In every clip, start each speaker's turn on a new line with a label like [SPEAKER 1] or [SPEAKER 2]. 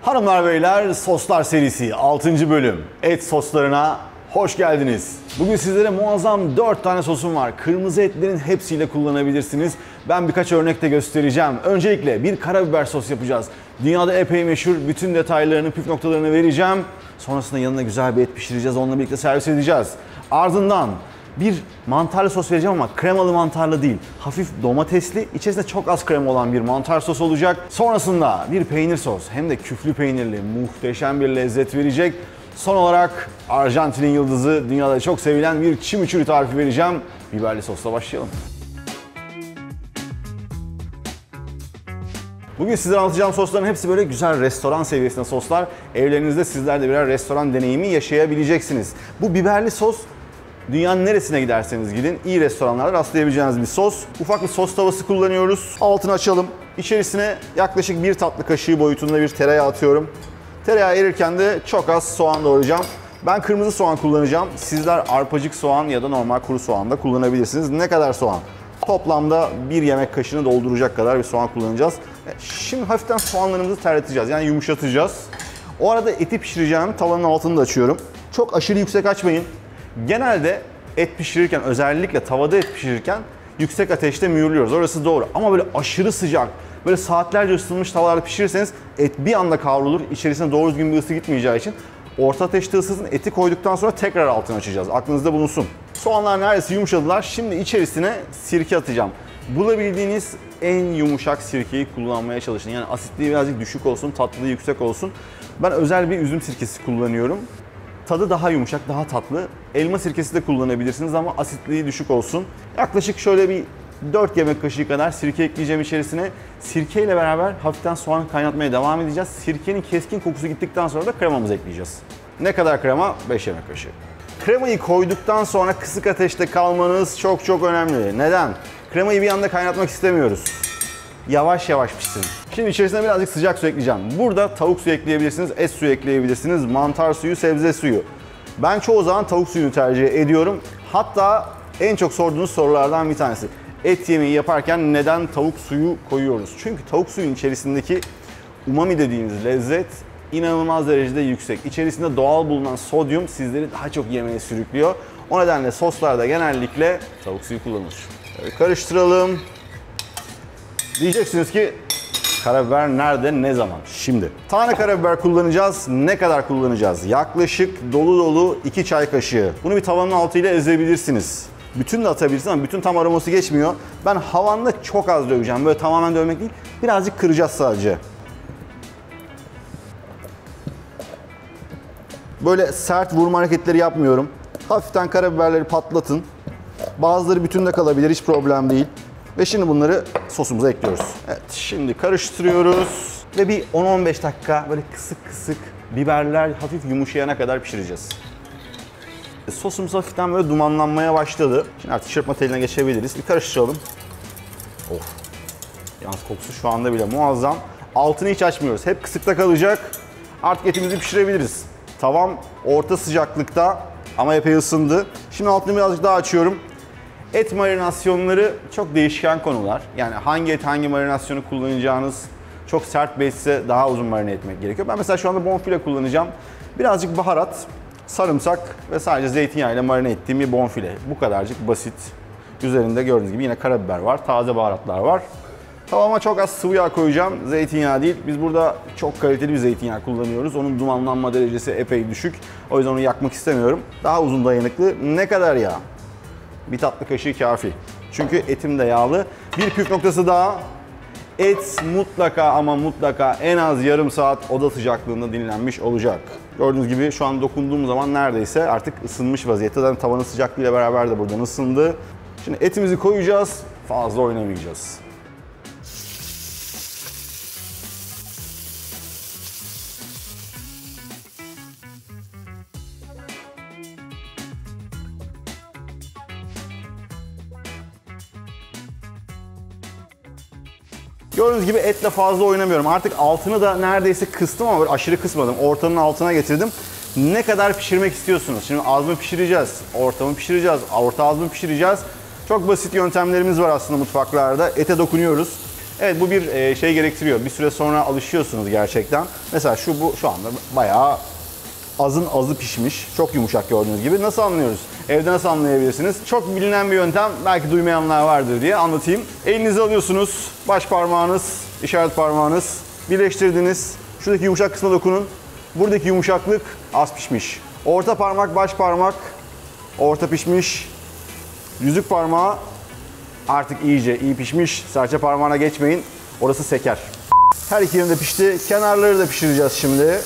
[SPEAKER 1] Hanımlar beyler, Soslar serisi 6. bölüm. Et soslarına hoş geldiniz. Bugün sizlere muazzam 4 tane sosum var. Kırmızı etlerin hepsiyle kullanabilirsiniz. Ben birkaç örnek de göstereceğim. Öncelikle bir karabiber sos yapacağız. Dünyada epey meşhur, bütün detaylarını, püf noktalarını vereceğim. Sonrasında yanına güzel bir et pişireceğiz, onunla birlikte servis edeceğiz. Ardından bir mantarlı sos vereceğim ama kremalı mantarlı değil. Hafif domatesli, içerisinde çok az krema olan bir mantar sos olacak. Sonrasında bir peynir sos, hem de küflü peynirli, muhteşem bir lezzet verecek. Son olarak Arjantin'in yıldızı, dünyada çok sevilen bir chimichurri tarifi vereceğim. Biberli sosla başlayalım. Bugün sizlere anlatacağım sosların hepsi böyle güzel restoran seviyesinde soslar. Evlerinizde sizler de birer restoran deneyimi yaşayabileceksiniz. Bu biberli sos dünyanın neresine giderseniz gidin iyi restoranlarda rastlayabileceğiniz bir sos. Ufak bir sos tavası kullanıyoruz. Altını açalım. İçerisine yaklaşık 1 tatlı kaşığı boyutunda bir tereyağı atıyorum. Tereyağı erirken de çok az soğan doğrayacağım. Ben kırmızı soğan kullanacağım. Sizler arpacık soğan ya da normal kuru soğan da kullanabilirsiniz. Ne kadar soğan? Toplamda 1 yemek kaşığını dolduracak kadar bir soğan kullanacağız. Şimdi hafiften soğanlarımızı terleteceğiz, yani yumuşatacağız. O arada eti pişireceğim tavanın altını da açıyorum. Çok aşırı yüksek açmayın. Genelde et pişirirken, özellikle tavada et pişirirken yüksek ateşte mühürlüyoruz. Orası doğru. Ama böyle aşırı sıcak, böyle saatlerce ısıtılmış tavalarda pişirirseniz et bir anda kavrulur. İçerisine doğru düzgün bir ısı gitmeyeceği için orta ateşte ısıtın. Eti koyduktan sonra tekrar altını açacağız. Aklınızda bulunsun. Soğanlar neredeyse yumuşadılar. Şimdi içerisine sirke atacağım. Bulabildiğiniz en yumuşak sirkeyi kullanmaya çalışın. Yani asitliği birazcık düşük olsun, tatlılığı yüksek olsun. Ben özel bir üzüm sirkesi kullanıyorum. Tadı daha yumuşak, daha tatlı. Elma sirkesi de kullanabilirsiniz ama asitliği düşük olsun. Yaklaşık şöyle bir 4 yemek kaşığı kadar sirke ekleyeceğim içerisine. Sirke ile beraber hafiften soğan kaynatmaya devam edeceğiz. Sirkenin keskin kokusu gittikten sonra da kremamızı ekleyeceğiz. Ne kadar krema? 5 yemek kaşığı. Kremayı koyduktan sonra kısık ateşte kalmanız çok önemli. Neden? Kremayı bir anda kaynatmak istemiyoruz. Yavaş yavaş pişsin. Şimdi içerisine birazcık sıcak su ekleyeceğim. Burada tavuk suyu ekleyebilirsiniz, et suyu ekleyebilirsiniz, mantar suyu, sebze suyu. Ben çoğu zaman tavuk suyunu tercih ediyorum. Hatta en çok sorduğunuz sorulardan bir tanesi. Et yemeği yaparken neden tavuk suyu koyuyoruz? Çünkü tavuk suyun içerisindeki umami dediğimiz lezzet inanılmaz derecede yüksek. İçerisinde doğal bulunan sodyum sizleri daha çok yemeğe sürüklüyor. O nedenle soslarda genellikle tavuk suyu kullanılır. Karıştıralım. Diyeceksiniz ki karabiber nerede, ne zaman? Şimdi tane karabiber kullanacağız. Ne kadar kullanacağız? Yaklaşık dolu 2 çay kaşığı. Bunu bir tavanın altıyla ezebilirsiniz. Bütün de atabilirsiniz ama bütün tam aroması geçmiyor. Ben havanda çok az döveceğim. Böyle tamamen dövmek değil, birazcık kıracağız sadece. Böyle sert vurma hareketleri yapmıyorum. Hafiften karabiberleri patlatın. Bazıları bütün de kalabilir, hiç problem değil. Ve şimdi bunları sosumuza ekliyoruz. Evet, şimdi karıştırıyoruz. Ve bir 10-15 dakika böyle kısık biberler hafif yumuşayana kadar pişireceğiz. Sosumuz hafiften böyle dumanlanmaya başladı. Şimdi artık çırpma teline geçebiliriz. Bir karıştıralım. Of. Yalnız kokusu şu anda bile muazzam. Altını hiç açmıyoruz. Hep kısıkta kalacak. Artık etimizi pişirebiliriz. Tavam orta sıcaklıkta ama epey ısındı. Şimdi altını birazcık daha açıyorum. Et marinasyonları çok değişken konular. Yani hangi et hangi marinasyonu kullanacağınız, çok sert bir etse daha uzun marine etmek gerekiyor. Ben mesela şu anda bonfile kullanacağım. Birazcık baharat, sarımsak ve sadece zeytinyağı ile marine ettiğim bir bonfile. Bu kadarcık basit. Üzerinde gördüğünüz gibi yine karabiber var, taze baharatlar var. Tavama çok az sıvı yağ koyacağım. Zeytinyağı değil. Biz burada çok kaliteli bir zeytinyağı kullanıyoruz. Onun dumanlanma derecesi epey düşük. O yüzden onu yakmak istemiyorum. Daha uzun dayanıklı. Ne kadar yağ? 1 tatlı kaşığı kafi. Çünkü etim de yağlı. Bir püf noktası daha. Et mutlaka ama mutlaka en az yarım saat oda sıcaklığında dinlenmiş olacak. Gördüğünüz gibi şu an dokunduğum zaman neredeyse artık ısınmış vaziyette. Zaten tavanın sıcaklığıyla beraber de buradan ısındı. Şimdi etimizi koyacağız. Fazla oynamayacağız. Gördüğünüz gibi etle fazla oynamıyorum. Artık altını da neredeyse kıstım ama böyle aşırı kısmadım. Ortanın altına getirdim. Ne kadar pişirmek istiyorsunuz? Şimdi az mı pişireceğiz? Orta mı pişireceğiz? Orta az mı pişireceğiz? Çok basit yöntemlerimiz var aslında mutfaklarda. Ete dokunuyoruz. Evet, bu bir şey gerektiriyor. Bir süre sonra alışıyorsunuz gerçekten. Mesela şu anda bayağı azın azı pişmiş. Çok yumuşak gördüğünüz gibi. Nasıl anlıyoruz? Evde nasıl anlayabilirsiniz? Çok bilinen bir yöntem, belki duymayanlar vardır diye anlatayım. Elinizi alıyorsunuz, baş parmağınız, işaret parmağınız, birleştirdiniz. Şuradaki yumuşak kısma dokunun. Buradaki yumuşaklık az pişmiş. Orta parmak, baş parmak, orta pişmiş. Yüzük parmağı artık iyice iyi pişmiş. Serçe parmağına geçmeyin, orası seker. Her iki yerinde pişti. Kenarları da pişireceğiz şimdi.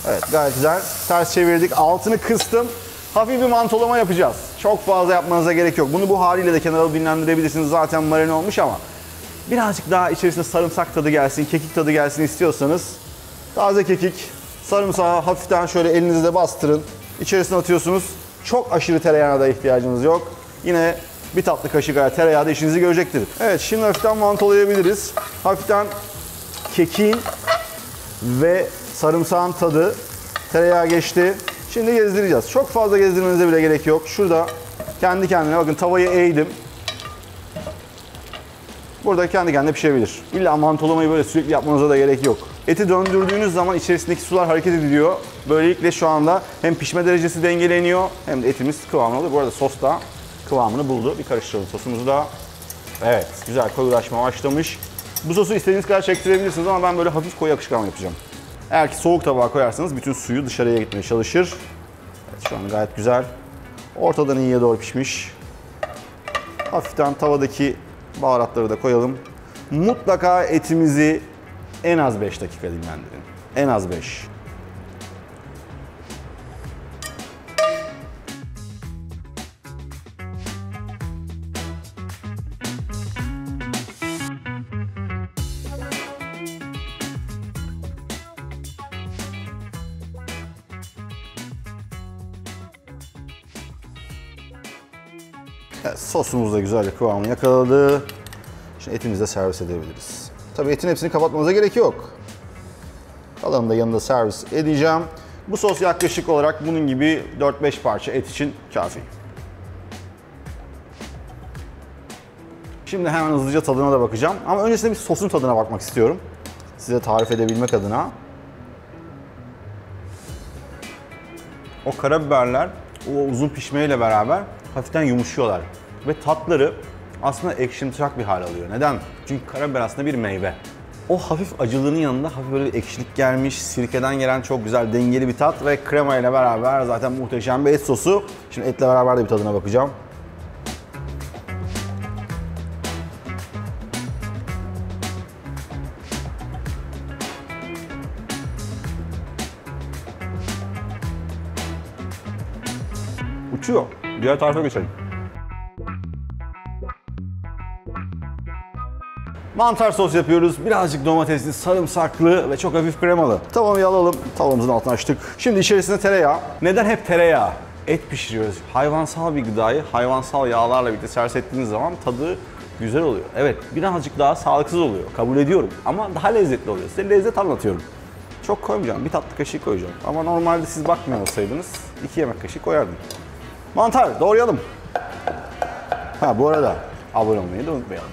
[SPEAKER 1] Evet, gayet güzel. Ters çevirdik. Altını kıstım. Hafif bir mantolama yapacağız. Çok fazla yapmanıza gerek yok. Bunu bu haliyle de kenara dinlendirebilirsiniz. Zaten marine olmuş ama birazcık daha içerisinde sarımsak tadı gelsin, kekik tadı gelsin istiyorsanız taze kekik, sarımsağı hafiften şöyle elinizle bastırın. İçerisine atıyorsunuz. Çok aşırı tereyağına da ihtiyacınız yok. Yine bir tatlı kaşık tereyağı da işinizi görecektir. Evet, şimdi hafiften mantolayabiliriz. Hafiften kekiğin ve sarımsağın tadı tereyağı geçti. Şimdi gezdireceğiz. Çok fazla gezdirmenize bile gerek yok. Şurada kendi kendine bakın, tavayı eğdim. Burada kendi kendine pişebilir. İlla mantolamayı böyle sürekli yapmanıza da gerek yok. Eti döndürdüğünüz zaman içerisindeki sular hareket ediliyor. Böylelikle şu anda hem pişme derecesi dengeleniyor hem de etimiz kıvamlı oluyor. Bu arada sos da kıvamını buldu. Bir karıştıralım sosumuzu da. Evet, güzel koyulaşma başlamış. Bu sosu istediğiniz kadar çektirebilirsiniz ama ben böyle hafif koyu akışkan yapacağım. Eğer ki soğuk tabağa koyarsanız bütün suyu dışarıya gitmeye çalışır. Evet, şu an gayet güzel. Ortadan iyiye doğru pişmiş. Hafiften tavadaki baharatları da koyalım. Mutlaka etimizi en az 5 dakika dinlendirin. En az 5. Evet, sosumuz da güzelce kıvamını yakaladı. Şimdi etimizi de servis edebiliriz. Tabii etin hepsini kapatmanıza gerek yok. Kalanını da yanında servis edeceğim. Bu sos yaklaşık olarak bunun gibi 4-5 parça et için kafi. Şimdi hemen hızlıca tadına da bakacağım. Ama öncesinde bir sosun tadına bakmak istiyorum. Size tarif edebilmek adına. O karabiberler o uzun pişmeyle beraber hafiften yumuşuyorlar. Ve tatları aslında ekşimtırak bir hal alıyor. Neden? Çünkü karabiber aslında bir meyve. O hafif acılığının yanında hafif böyle bir ekşilik gelmiş, sirkeden gelen çok güzel dengeli bir tat ve krema ile beraber zaten muhteşem bir et sosu. Şimdi etle beraber de bir tadına bakacağım. Uçuyor. Diğer tarafa geçelim. Mantar sos yapıyoruz. Birazcık domatesli, sarımsaklı ve çok hafif kremalı. Tavamı alalım. Tavamızın altını açtık. Şimdi içerisine tereyağı. Neden hep tereyağı? Et pişiriyoruz. Hayvansal bir gıdayı hayvansal yağlarla birlikte servis ettiğiniz zaman tadı güzel oluyor. Evet, birazcık daha sağlıksız oluyor. Kabul ediyorum. Ama daha lezzetli oluyor. Size lezzet anlatıyorum. Çok koymayacağım. Bir tatlı kaşığı koyacağım. Ama normalde siz bakmıyor olsaydınız 2 yemek kaşığı koyardım. Mantar doğrayalım. Ha, bu arada abone olmayı da unutmayalım.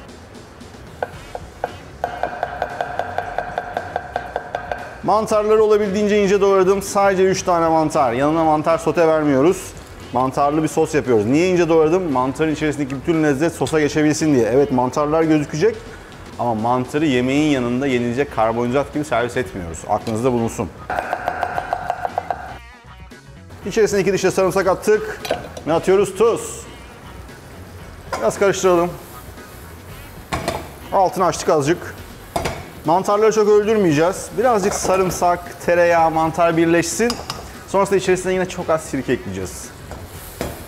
[SPEAKER 1] Mantarları olabildiğince ince doğradım. Sadece 3 tane mantar. Yanına mantar sote vermiyoruz. Mantarlı bir sos yapıyoruz. Niye ince doğradım? Mantarın içerisindeki bütün lezzet sosa geçebilsin diye. Evet, mantarlar gözükecek ama mantarı yemeğin yanında yenilecek karbonhidrat gibi servis etmiyoruz. Aklınızda bulunsun. İçerisine 2 diş de sarımsak attık. Ne atıyoruz? Tuz. Biraz karıştıralım. Altını açtık azıcık. Mantarları çok öldürmeyeceğiz. Birazcık sarımsak, tereyağı, mantar birleşsin. Sonrasında içerisine yine çok az sirke ekleyeceğiz.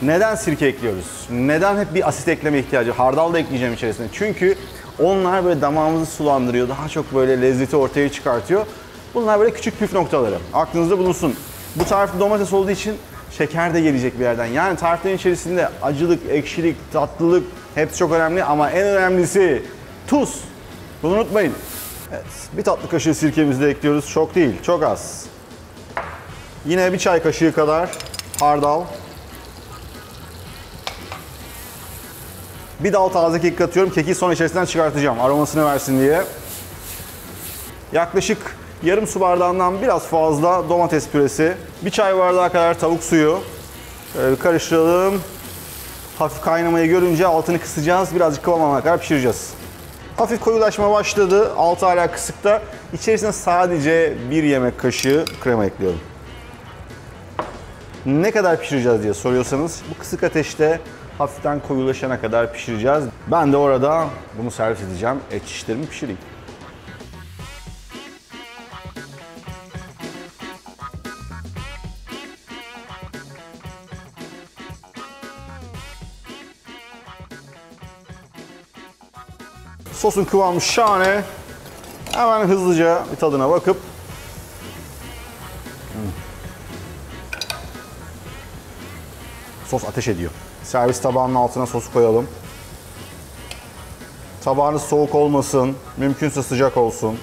[SPEAKER 1] Neden sirke ekliyoruz? Neden hep bir asit ekleme ihtiyacı? Hardal da ekleyeceğim içerisine. Çünkü onlar böyle damağımızı sulandırıyor. Daha çok böyle lezzeti ortaya çıkartıyor. Bunlar böyle küçük püf noktaları. Aklınızda bulunsun. Bu tarifte domates olduğu için şeker de gelecek bir yerden. Yani tariflerin içerisinde acılık, ekşilik, tatlılık hepsi çok önemli ama en önemlisi tuz. Bunu unutmayın. Evet, bir tatlı kaşığı sirkemizi de ekliyoruz. Çok değil, çok az. Yine bir çay kaşığı kadar hardal. Bir dal taze kekik atıyorum. Kekiği sonra içerisinden çıkartacağım. Aromasını versin diye. Yaklaşık yarım su bardağından biraz fazla domates püresi. Bir çay bardağı kadar tavuk suyu. Şöyle bir karıştıralım. Hafif kaynamayı görünce altını kısacağız. Birazcık kıvam alana kadar pişireceğiz. Hafif koyulaşma başladı. Altı hala kısıkta. İçerisine sadece 1 yemek kaşığı krema ekliyorum. Ne kadar pişireceğiz diye soruyorsanız bu kısık ateşte hafiften koyulaşana kadar pişireceğiz. Ben de orada bunu servis edeceğim. Et şişlerimi pişireyim. Sosun kıvamı şahane. Hemen hızlıca bir tadına bakıp sos ateş ediyor. Servis tabağının altına sosu koyalım. Tabağınız soğuk olmasın, mümkünse sıcak olsun.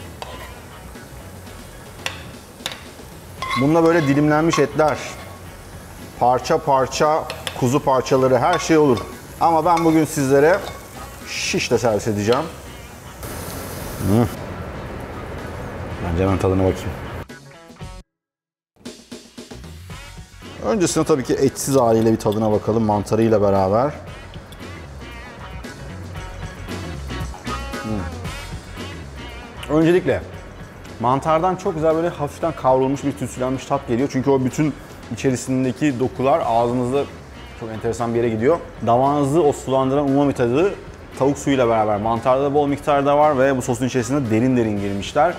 [SPEAKER 1] Bununla böyle dilimlenmiş etler, parça parça kuzu parçaları her şey olur. Ama ben bugün sizlere şişle servis edeceğim. Bence hemen tadına bakayım. Öncesinde tabii ki etsiz haliyle bir tadına bakalım mantarıyla beraber. Öncelikle mantardan çok güzel böyle hafiften kavrulmuş bir tütsülenmiş tat geliyor. Çünkü o bütün içerisindeki dokular ağzınızda çok enteresan bir yere gidiyor. Damağınızı o sulandıran umami tadı tavuk suyuyla beraber mantarda da bol miktarda var ve bu sosun içerisinde derin derin girmişler.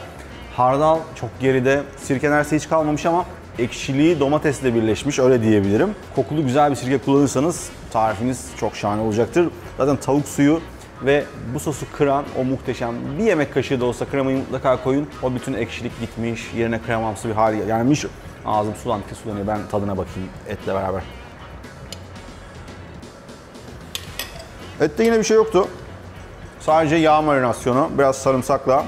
[SPEAKER 1] Hardal çok geride, sirke neredeyse hiç kalmamış ama ekşiliği domatesle birleşmiş, öyle diyebilirim. Kokulu güzel bir sirke kullanırsanız tarifiniz çok şahane olacaktır. Zaten tavuk suyu ve bu sosu kıran o muhteşem bir yemek kaşığı da olsa kremayı mutlaka koyun. O bütün ekşilik gitmiş, yerine kremamsı bir hal gelmiş. Ağzım sulandıkça sulanıyor. Ben tadına bakayım etle beraber. Ette yine bir şey yoktu. Sadece yağ marinasyonu, biraz sarımsakla.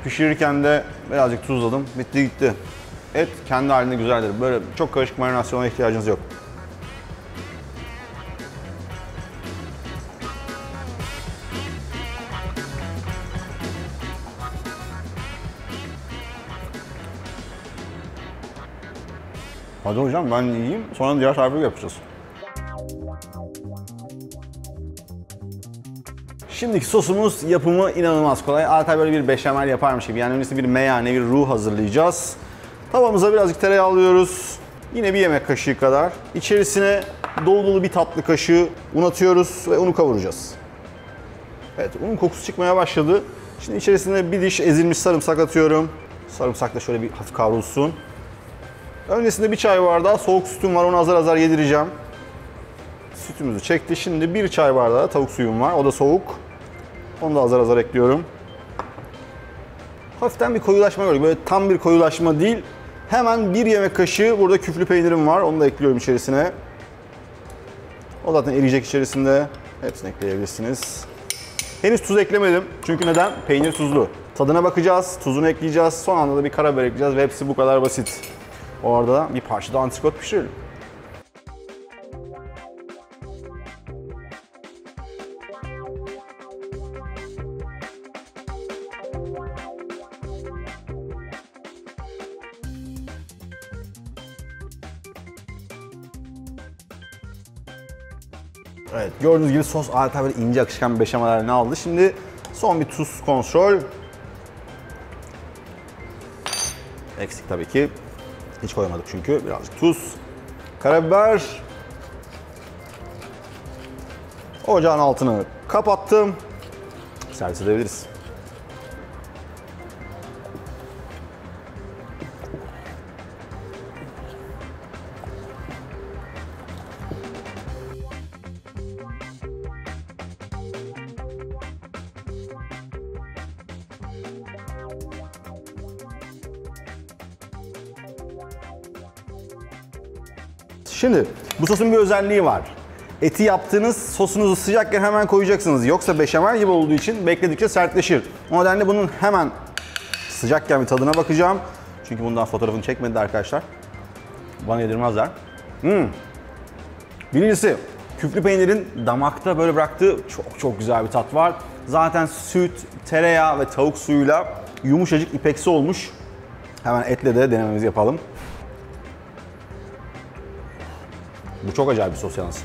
[SPEAKER 1] Pişirirken de birazcık tuzladım. Bitti gitti. Et kendi halinde güzeldir. Böyle çok karışık marinasyona ihtiyacınız yok. Hadi hocam ben yiyeyim, sonra diğer tarifi yapacağız. Şimdiki sosumuz yapımı inanılmaz kolay. Adeta böyle bir beşamel yaparmış gibi. Yani öncesinde bir meyhane, bir ruh hazırlayacağız. Tavamıza birazcık tereyağı alıyoruz. Yine bir yemek kaşığı kadar. İçerisine dolu dolu bir tatlı kaşığı un atıyoruz ve unu kavuracağız. Evet, unun kokusu çıkmaya başladı. Şimdi içerisine bir diş ezilmiş sarımsak atıyorum. Sarımsak da şöyle bir hafif kavrulsun. Öncesinde bir çay bardağı soğuk sütüm var, onu azar azar yedireceğim. Sütümüzü çekti. Şimdi bir çay bardağı tavuk suyum var, o da soğuk. Onu da azar azar ekliyorum. Hafiften bir koyulaşma gördük. Böyle tam bir koyulaşma değil. Hemen bir yemek kaşığı burada küflü peynirim var. Onu da ekliyorum içerisine. O zaten eriyecek içerisinde. Hepsini ekleyebilirsiniz. Henüz tuz eklemedim. Çünkü neden? Peynir tuzlu. Tadına bakacağız, tuzunu ekleyeceğiz. Son anda da bir karabiber ekleyeceğiz ve hepsi bu kadar basit. Orada bir parça da antrikot pişirelim. Evet, gördüğünüz gibi sos adeta böyle ince akışkan bir beşamel halini aldı. Şimdi son bir tuz kontrol. Eksik tabii ki. Hiç koymadık çünkü. Birazcık tuz. Karabiber. Ocağın altını kapattım. Servis edebiliriz. Şimdi bu sosun bir özelliği var. Eti yaptığınız sosunuzu sıcakken hemen koyacaksınız. Yoksa beşamel gibi olduğu için bekledikçe sertleşir. O nedenle bunun hemen sıcakken bir tadına bakacağım. Çünkü bundan fotoğrafını çekmedi arkadaşlar. Bana yedirmezler. Birincisi küflü peynirin damakta böyle bıraktığı çok güzel bir tat var. Zaten süt, tereyağı ve tavuk suyuyla yumuşacık ipeksi olmuş. Hemen etle de denememizi yapalım. Bu çok acayip bir sos yalnız.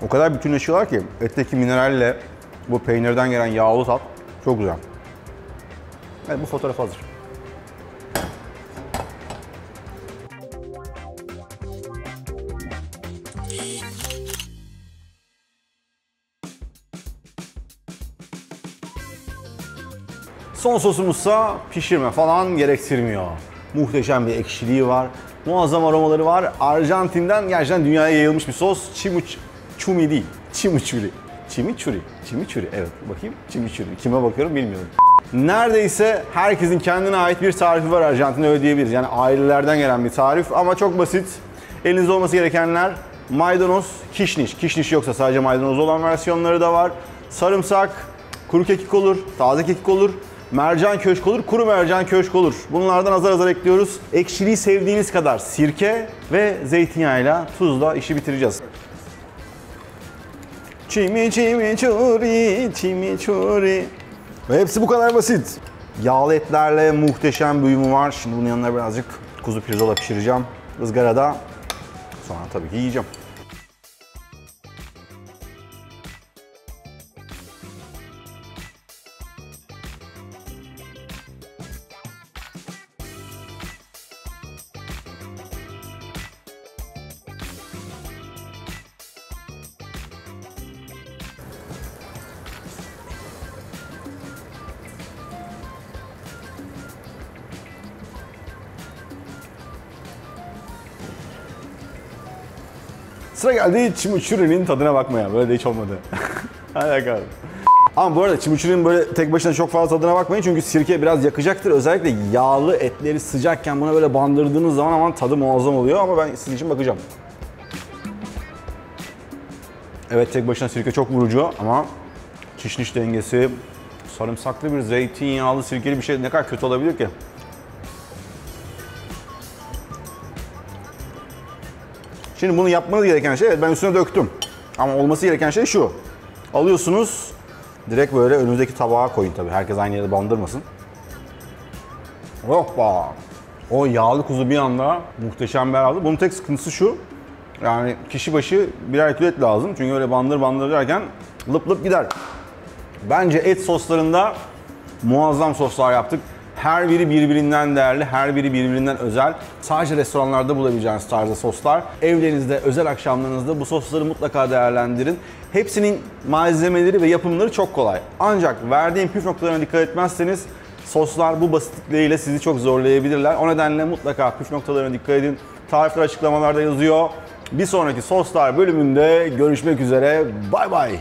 [SPEAKER 1] O kadar bütünleşiyorlar ki etteki mineralle bu peynirden gelen yağlı tat çok güzel. Evet, bu fotoğraf hazır. Son sosumuzsa pişirme falan gerektirmiyor. Muhteşem bir ekşiliği var. Muazzam aromaları var. Arjantin'den gerçekten dünyaya yayılmış bir sos. Chimichurri değil. Chimichurri. Chimichurri. Evet, bakayım. Chimichurri. Kime bakıyorum bilmiyorum. Neredeyse herkesin kendine ait bir tarifi var Arjantin'de, öyle diyebiliriz. Yani ailelerden gelen bir tarif ama çok basit. Elinizde olması gerekenler maydanoz, kişniş. Kişniş yoksa sadece maydanoz olan versiyonları da var. Sarımsak, kuru kekik olur, taze kekik olur. Mercan köşk olur, kuru mercan köşk olur. Bunlardan azar azar ekliyoruz. Ekşiliği sevdiğiniz kadar sirke ve zeytinyağıyla, tuzla işi bitireceğiz. Chimichurri. Ve hepsi bu kadar basit. Yağlı etlerle muhteşem bir uyumu var. Şimdi bunun yanına birazcık kuzu pirzola pişireceğim ızgarada. Sonra tabii ki yiyeceğim. Sıra geldi chimichurri'nin tadına bakmaya. Böyle de hiç olmadı. Hadi bakalım. Ama bu arada chimichurri'nin böyle tek başına çok fazla tadına bakmayın çünkü sirke biraz yakacaktır. Özellikle yağlı etleri sıcakken buna böyle bandırdığınız zaman aman tadı muazzam oluyor ama ben sizin için bakacağım. Evet, tek başına sirke çok vurucu ama kişniş dengesi, sarımsaklı bir zeytinyağlı sirkeli bir şey ne kadar kötü olabilir ki? Şimdi bunu yapmanız gereken şey, evet ben üstüne döktüm. Ama olması gereken şey şu. Alıyorsunuz, direkt böyle önünüzdeki tabağa koyun tabii. Herkes aynı yerde bandırmasın. Hoppa! O yağlı kuzu bir anda muhteşem bir aldı. Bunun tek sıkıntısı şu. Yani kişi başı birer kilo et lazım. Çünkü öyle bandır derken lıp lıp gider. Bence et soslarında muazzam soslar yaptık. Her biri birbirinden değerli, her biri birbirinden özel. Sadece restoranlarda bulabileceğiniz tarzda soslar. Evlerinizde, özel akşamlarınızda bu sosları mutlaka değerlendirin. Hepsinin malzemeleri ve yapımları çok kolay. Ancak verdiğim püf noktalarına dikkat etmezseniz soslar bu basitlikleriyle sizi çok zorlayabilirler. O nedenle mutlaka püf noktalarına dikkat edin. Tarifler açıklamalarda yazıyor. Bir sonraki soslar bölümünde görüşmek üzere. Bay bay.